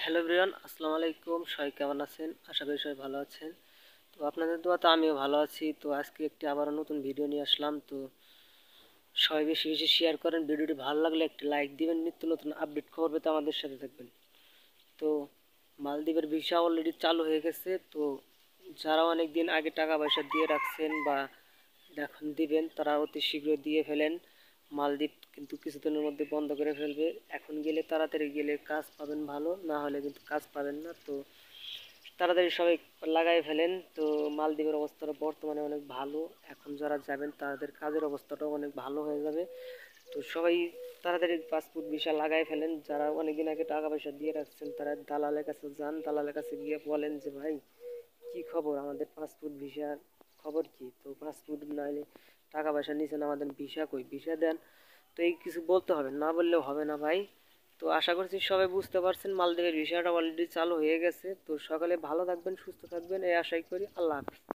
Hello everyone, আসসালামু আলাইকুম। সবাই কেমন আছেন? আশা করি সবাই ভালো আছেন। তো আপনাদের দোয়াতে আমিও ভালো আছি। তো আজকে একটি আবারও নতুন ভিডিও নিয়ে আসলাম। তো সবাই বেশি বেশি শেয়ার করেন, ভিডিওটি ভালো লাগলে একটি লাইক দিবেন, নিত্য নতুন আপডেট খবর পেতে আমাদের সাথে থাকবেন। তো মালদ্বীপের ভিসা অলরেডি চালু হয়ে গেছে। তো যারা অনেক দিন আগে টাকা পয়সা দিয়ে রাখছেন বা এখন দিবেন, তারা অতি শীঘ্র দিয়ে ফেলেন। মালদ্বীপ কিন্তু কিছুদিনের মধ্যে বন্ধ করে ফেলবে। এখন গেলে তাড়াতাড়ি গেলে কাজ পাবেন ভালো, না হলে কিন্তু কাজ পাবেন না। তো তাড়াতাড়ি সবাই লাগাই ফেলেন। তো মালদ্বীপের অবস্থাটা বর্তমানে অনেক ভালো। এখন যারা যাবেন তাদের কাজের অবস্থাটাও অনেক ভালো হয়ে যাবে। তো সবাই তাড়াতাড়ি পাসপোর্ট ভিসা লাগাই ফেলেন। যারা অনেকদিন আগে টাকা পয়সা দিয়ে রাখছেন তারা দালালের কাছে যান, দালালের কাছে গিয়ে বলেন যে ভাই কি খবর, আমাদের পাসপোর্ট ভিসার খবর কি? তো পাসপোর্ট নাইলে টাকা পয়সা নিছেন, আমাদের ভিসা কই, ভিসা দেন। তো এই কিছু বলতে হবে, না বললেও হবে না ভাই। তো আশা করছি সবাই বুঝতে পারছেন, মালদ্বীপের ভিসাটা অলরেডি চালু হয়ে গেছে। তো সকালে ভালো থাকবেন, সুস্থ থাকবেন, এই আশাই করি। আল্লাহ হাফিজ।